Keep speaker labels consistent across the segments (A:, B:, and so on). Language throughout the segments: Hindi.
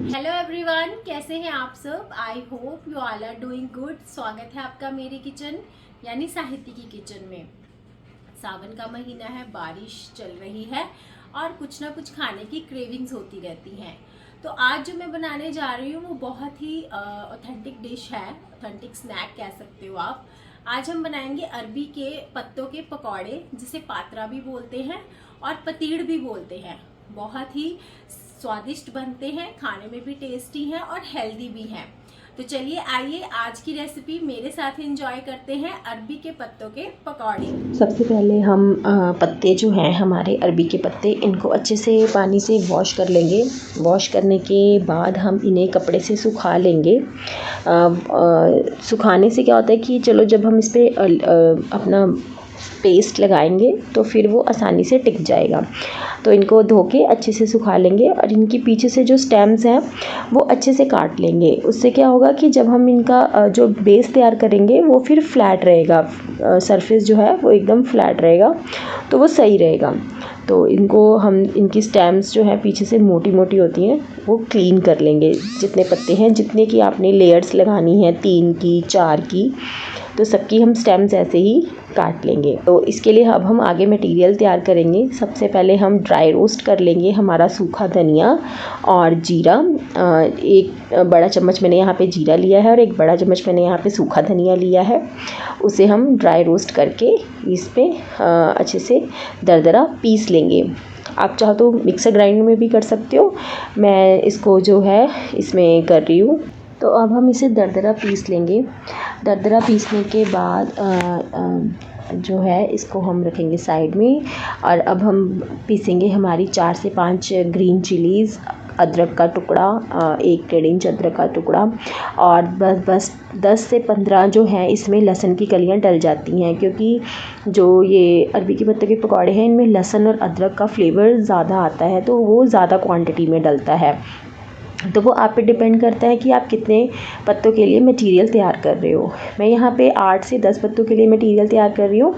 A: हेलो एवरीवन, कैसे हैं आप सब। I hope you all are doing good. स्वागत है आपका मेरे किचन यानी साहित्य की किचन में। सावन का महीना है, बारिश चल रही है और कुछ ना कुछ खाने की क्रेविंग्स होती रहती हैं। तो आज जो मैं बनाने जा रही हूँ वो बहुत ही ऑथेंटिक डिश है, ऑथेंटिक स्नैक कह सकते हो आप। आज हम बनाएंगे अरबी के पत्तों के पकौड़े, जिसे पात्रा भी बोलते हैं और पतीड़ भी बोलते हैं। बहुत ही स्वादिष्ट बनते हैं, खाने में भी टेस्टी हैं और हेल्दी भी हैं। तो चलिए आइए आज की रेसिपी मेरे साथ एंजॉय करते हैं, अरबी के पत्तों के पकौड़े।
B: सबसे पहले हम पत्ते जो हैं हमारे अरबी के पत्ते, इनको अच्छे से पानी से वॉश कर लेंगे। वॉश करने के बाद हम इन्हें कपड़े से सुखा लेंगे। सुखाने से क्या होता है कि चलो जब हम इस पर अपना पेस्ट लगाएंगे तो फिर वो आसानी से टिक जाएगा। तो इनको धो के अच्छे से सुखा लेंगे और इनके पीछे से जो स्टेम्स हैं वो अच्छे से काट लेंगे। उससे क्या होगा कि जब हम इनका जो बेस तैयार करेंगे वो फिर फ्लैट रहेगा, सरफेस जो है वो एकदम फ्लैट रहेगा, तो वो सही रहेगा। तो इनको हम इनकी स्टेम्स जो है पीछे से मोटी मोटी होती हैं वो क्लीन कर लेंगे। जितने पत्ते हैं, जितने की आपने लेयर्स लगानी है, 3 की 4 की, तो सबकी हम स्टेम्स ऐसे ही काट लेंगे। तो इसके लिए अब हम आगे मटेरियल तैयार करेंगे। सबसे पहले हम ड्राई रोस्ट कर लेंगे हमारा सूखा धनिया और जीरा। एक बड़ा चम्मच मैंने यहाँ पे जीरा लिया है और एक बड़ा चम्मच मैंने यहाँ पे सूखा धनिया लिया है। उसे हम ड्राई रोस्ट करके इस पर अच्छे से दरदरा पीस लेंगे। आप चाहो तो मिक्सर ग्राइंडर में भी कर सकते हो, मैं इसको जो है इसमें कर रही हूँ। तो अब हम इसे दरदरा पीस लेंगे। दरदरा पीसने के बाद जो है इसको हम रखेंगे साइड में। और अब हम पीसेंगे हमारी 4 से 5 ग्रीन चिलीज़, अदरक का टुकड़ा, 1 टेढ़ इंच अदरक का टुकड़ा, और बस 10 से 15 जो है इसमें लहसुन की कलियां डल जाती हैं, क्योंकि जो ये अरबी के पत्ते के पकौड़े हैं इनमें लहसुन और अदरक का फ्लेवर ज़्यादा आता है, तो वो ज़्यादा क्वांटिटी में डलता है। तो वो आप पे डिपेंड करता है कि आप कितने पत्तों के लिए मटेरियल तैयार कर रहे हो। मैं यहाँ पे 8 से 10 पत्तों के लिए मटेरियल तैयार कर रही हूँ।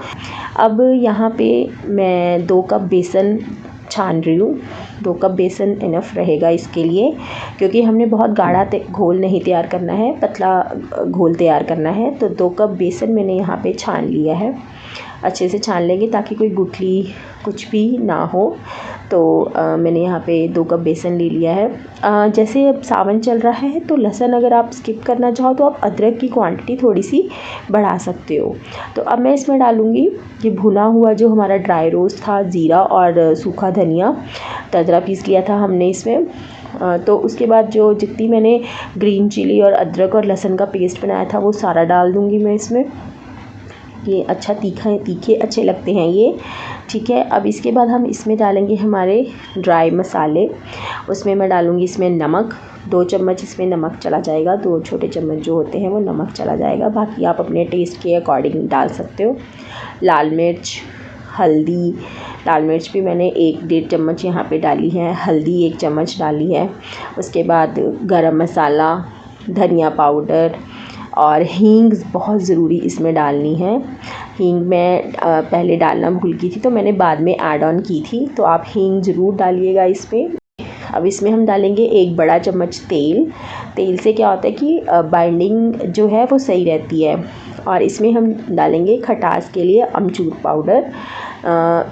B: अब यहाँ पे मैं 2 कप बेसन छान रही हूँ। 2 कप बेसन इनफ रहेगा इसके लिए, क्योंकि हमने बहुत गाढ़ा घोल नहीं तैयार करना है, पतला घोल तैयार करना है। तो 2 कप बेसन मैंने यहाँ पे छान लिया है। अच्छे से छान लेंगे ताकि कोई गुठली कुछ भी ना हो। तो मैंने यहाँ पे 2 कप बेसन ले लिया है। जैसे अब सावन चल रहा है तो लहसुन अगर आप स्किप करना चाहो तो आप अदरक की क्वांटिटी थोड़ी सी बढ़ा सकते हो। तो अब मैं इसमें डालूँगी कि भुना हुआ जो हमारा ड्राई रोस्ट था, ज़ीरा और सूखा धनिया दरदरा पीस लिया था हमने इसमें। तो उसके बाद जो जितनी मैंने ग्रीन चिली और अदरक और लहसुन का पेस्ट बनाया था वो सारा डाल दूँगी मैं इसमें। ये अच्छा तीखे अच्छे लगते हैं ये, ठीक है। अब इसके बाद हम इसमें डालेंगे हमारे ड्राई मसाले। उसमें मैं डालूँगी इसमें नमक, 2 चम्मच इसमें नमक चला जाएगा, 2 छोटे चम्मच जो होते हैं वो नमक चला जाएगा, बाकी आप अपने टेस्ट के अकॉर्डिंग डाल सकते हो। लाल मिर्च, हल्दी, लाल मिर्च भी मैंने 1-1.5 चम्मच यहाँ पे डाली है, हल्दी 1 चम्मच डाली है। उसके बाद गरम मसाला, धनिया पाउडर और हींग बहुत ज़रूरी इसमें डालनी है। हींग मैं पहले डालना भूल गई थी तो मैंने बाद में ऐड ऑन की थी, तो आप हींग ज़रूर डालिएगा इसमें। अब इसमें हम डालेंगे 1 बड़ा चम्मच तेल। तेल से क्या होता है कि बाइंडिंग जो है वो सही रहती है। और इसमें हम डालेंगे खटास के लिए अमचूर पाउडर,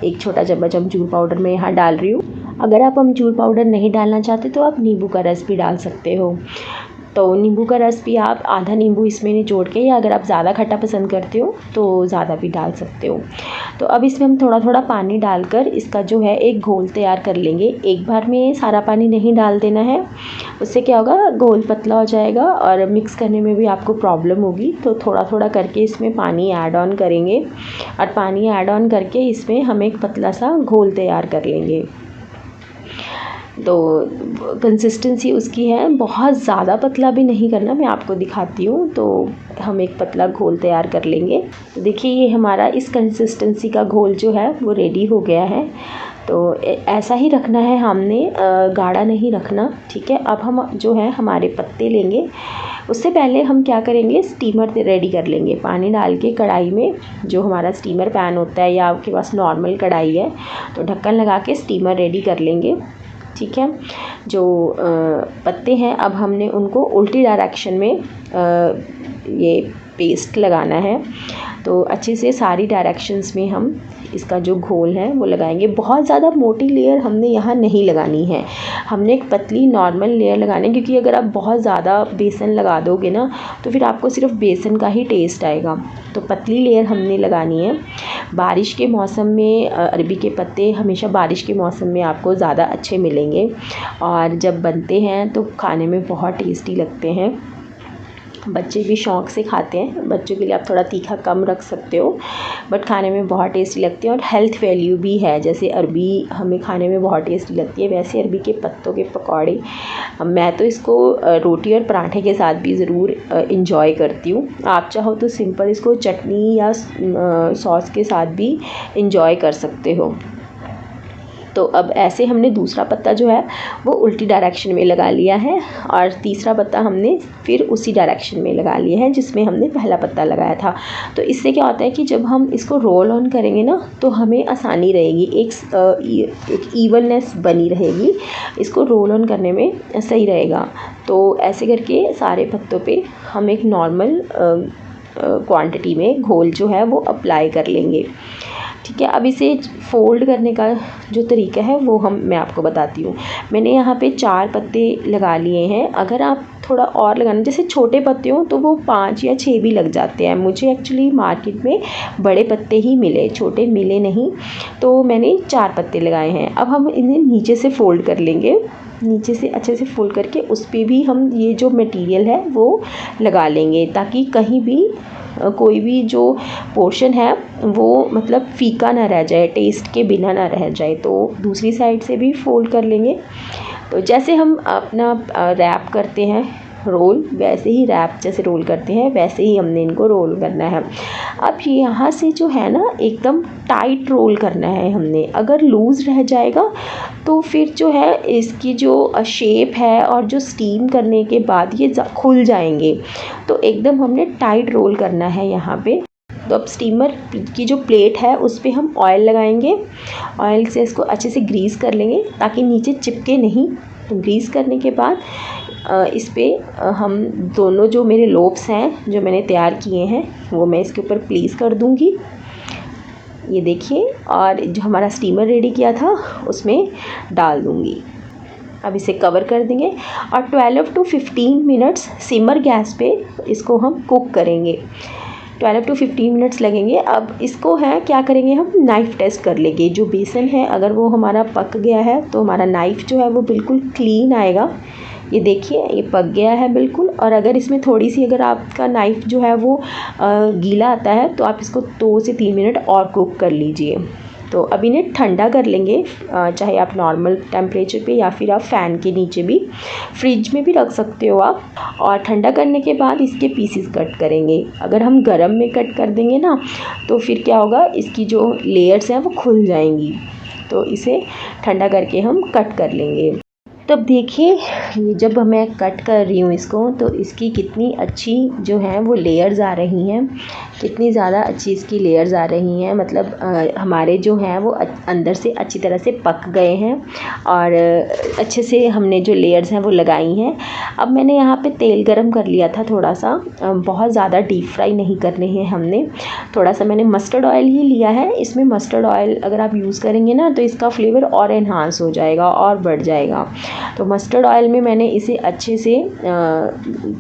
B: 1 छोटा चम्मच अमचूर पाउडर मैं यहाँ डाल रही हूँ। अगर आप अमचूर पाउडर नहीं डालना चाहते तो आप नींबू का रस भी डाल सकते हो। तो नींबू का रस भी आप आधा नींबू इसमें निचोड़ के, या अगर आप ज़्यादा खट्टा पसंद करते हो तो ज़्यादा भी डाल सकते हो। तो अब इसमें हम थोड़ा थोड़ा पानी डालकर इसका जो है एक घोल तैयार कर लेंगे। एक बार में सारा पानी नहीं डाल देना है, उससे क्या होगा घोल पतला हो जाएगा और मिक्स करने में भी आपको प्रॉब्लम होगी। तो थोड़ा थोड़ा करके इसमें पानी ऐड ऑन करेंगे और पानी ऐड ऑन करके इसमें हम एक पतला सा घोल तैयार कर लेंगे। तो कंसिस्टेंसी उसकी है, बहुत ज़्यादा पतला भी नहीं करना, मैं आपको दिखाती हूँ। तो हम एक पतला घोल तैयार कर लेंगे। तो देखिए ये हमारा इस कंसिस्टेंसी का घोल जो है वो रेडी हो गया है। तो ऐसा ही रखना है हमने, गाढ़ा नहीं रखना, ठीक है। अब हम जो है हमारे पत्ते लेंगे। उससे पहले हम क्या करेंगे, स्टीमर रेडी कर लेंगे। पानी डाल के कढ़ाई में, जो हमारा स्टीमर पैन होता है या आपके पास नॉर्मल कढ़ाई है तो ढक्कन लगा के स्टीमर रेडी कर लेंगे। ठीक है। जो पत्ते हैं अब हमने उनको उल्टी डायरेक्शन में ये पेस्ट लगाना है। तो अच्छे से सारी डायरेक्शंस में हम इसका जो घोल है वो लगाएंगे। बहुत ज़्यादा मोटी लेयर हमने यहाँ नहीं लगानी है, हमने एक पतली नॉर्मल लेयर लगानी है, क्योंकि अगर आप बहुत ज़्यादा बेसन लगा दोगे ना तो फिर आपको सिर्फ बेसन का ही टेस्ट आएगा। तो पतली लेयर हमने लगानी है। बारिश के मौसम में अरबी के पत्ते हमेशा बारिश के मौसम में आपको ज़्यादा अच्छे मिलेंगे और जब बनते हैं तो खाने में बहुत टेस्टी लगते हैं। बच्चे भी शौक़ से खाते हैं। बच्चों के लिए आप थोड़ा तीखा कम रख सकते हो, बट खाने में बहुत टेस्टी लगती है और हेल्थ वैल्यू भी है। जैसे अरबी हमें खाने में बहुत टेस्टी लगती है, वैसे अरबी के पत्तों के पकौड़े मैं तो इसको रोटी और पराठे के साथ भी ज़रूर इंजॉय करती हूँ। आप चाहो तो सिंपल इसको चटनी या सॉस के साथ भी इंजॉय कर सकते हो। तो अब ऐसे हमने दूसरा पत्ता जो है वो उल्टी डायरेक्शन में लगा लिया है और तीसरा पत्ता हमने फिर उसी डायरेक्शन में लगा लिया है जिसमें हमने पहला पत्ता लगाया था। तो इससे क्या होता है कि जब हम इसको रोल ऑन करेंगे ना तो हमें आसानी रहेगी, एक ईवननेस बनी रहेगी, इसको रोल ऑन करने में सही रहेगा। तो ऐसे करके सारे पत्तों पे हम एक नॉर्मल क्वांटिटी में घोल जो है वो अप्लाई कर लेंगे। ठीक है, अब इसे फ़ोल्ड करने का जो तरीका है वो मैं आपको बताती हूँ। मैंने यहाँ पे 4 पत्ते लगा लिए हैं। अगर आप थोड़ा और लगाना, जैसे छोटे पत्ते हों तो वो 5 या 6 भी लग जाते हैं। मुझे एक्चुअली मार्केट में बड़े पत्ते ही मिले, छोटे मिले नहीं, तो मैंने 4 पत्ते लगाए हैं। अब हम इन्हें नीचे से फ़ोल्ड कर लेंगे, नीचे से अच्छे से फ़ोल्ड करके उस पर भी हम ये जो मटेरियल है वो लगा लेंगे, ताकि कहीं भी कोई भी जो पोर्शन है वो मतलब फीका ना रह जाए, टेस्ट के बिना ना रह जाए। तो दूसरी साइड से भी फ़ोल्ड कर लेंगे। तो जैसे हम अपना रैप करते हैं रोल, वैसे ही रैप जैसे रोल करते हैं वैसे ही हमने इनको रोल करना है। अब यहाँ से जो है ना एकदम टाइट रोल करना है हमने। अगर लूज़ रह जाएगा तो फिर जो है इसकी जो शेप है और जो स्टीम करने के बाद ये खुल जाएंगे। तो एकदम हमने टाइट रोल करना है यहाँ पे। तो अब स्टीमर की जो प्लेट है उस पर हम ऑयल लगाएंगे, ऑयल से इसको अच्छे से ग्रीस कर लेंगे ताकि नीचे चिपके नहीं। तो ग्रीस करने के बाद इस पर हम दोनों जो मेरे लोब्स हैं जो मैंने तैयार किए हैं वो मैं इसके ऊपर प्लेस कर दूँगी, ये देखिए, और जो हमारा स्टीमर रेडी किया था उसमें डाल दूँगी। अब इसे कवर कर देंगे और 12 to 15 मिनट्स सिमर गैस पे इसको हम कुक करेंगे। 12 to 15 मिनट्स लगेंगे। अब इसको है क्या करेंगे, हम नाइफ़ टेस्ट कर लेंगे। जो बेसन है अगर वो हमारा पक गया है तो हमारा नाइफ़ जो है वो बिल्कुल क्लीन आएगा। ये देखिए ये पक गया है बिल्कुल। और अगर इसमें थोड़ी सी अगर आपका नाइफ़ जो है वो गीला आता है तो आप इसको 2 से 3 मिनट और कुक कर लीजिए। तो अब इन्हें ठंडा कर लेंगे, चाहे आप नॉर्मल टेम्परेचर पे या फिर आप फ़ैन के नीचे भी, फ्रिज में भी रख सकते हो आप। और ठंडा करने के बाद इसके पीसेस कट करेंगे। अगर हम गरम में कट कर देंगे ना तो फिर क्या होगा, इसकी जो लेयर्स हैं वो खुल जाएंगी। तो इसे ठंडा करके हम कट कर लेंगे। तब देखिए ये जब मैं कट कर रही हूँ इसको तो इसकी कितनी अच्छी जो है वो लेयर्स आ रही हैं, कितनी ज़्यादा अच्छी इसकी लेयर्स आ रही हैं। मतलब हमारे जो हैं वो अंदर से अच्छी तरह से पक गए हैं और अच्छे से हमने जो लेयर्स हैं वो लगाई हैं। अब मैंने यहाँ पे तेल गरम कर लिया था थोड़ा सा, बहुत ज़्यादा डीप फ्राई नहीं करने हैं हमने। थोड़ा सा मैंने मस्टर्ड ऑयल ही लिया है। इसमें मस्टर्ड ऑयल अगर आप यूज़ करेंगे ना तो इसका फ्लेवर और एनहांस हो जाएगा और बढ़ जाएगा। तो मस्टर्ड ऑयल में मैंने इसे अच्छे से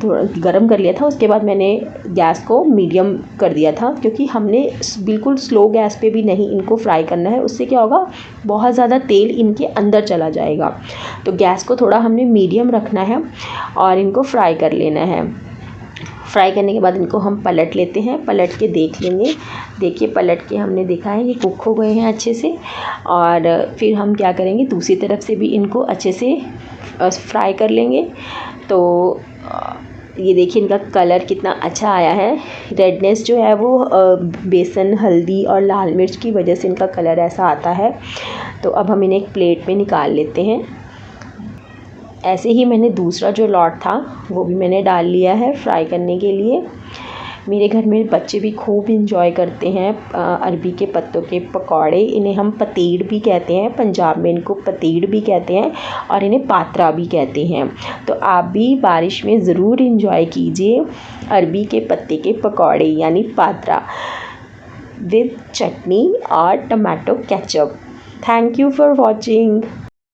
B: थोड़ा गरम कर लिया था। उसके बाद मैंने गैस को मीडियम कर दिया था, क्योंकि हमने बिल्कुल स्लो गैस पे भी नहीं इनको फ्राई करना है। उससे क्या होगा, बहुत ज़्यादा तेल इनके अंदर चला जाएगा। तो गैस को थोड़ा हमने मीडियम रखना है और इनको फ्राई कर लेना है। फ्राई करने के बाद इनको हम पलट लेते हैं, पलट के देख लेंगे। देखिए पलट के हमने देखा है ये कुक हो गए हैं अच्छे से। और फिर हम क्या करेंगे, दूसरी तरफ से भी इनको अच्छे से फ्राई कर लेंगे। तो ये देखिए इनका कलर कितना अच्छा आया है। रेडनेस जो है वो बेसन, हल्दी और लाल मिर्च की वजह से इनका कलर ऐसा आता है। तो अब हम इन्हें एक प्लेट में निकाल लेते हैं। ऐसे ही मैंने दूसरा जो लॉट था वो भी मैंने डाल लिया है फ्राई करने के लिए। मेरे घर में बच्चे भी खूब इंजॉय करते हैं अरबी के पत्तों के पकौड़े। इन्हें हम पतीड़ भी कहते हैं, पंजाब में इनको पतीड़ भी कहते हैं और इन्हें पात्रा भी कहते हैं। तो आप भी बारिश में ज़रूर इंजॉय कीजिए अरबी के पत्ते के पकौड़े यानी पात्रा विद चटनी और tomato ketchup. Thank you for watching.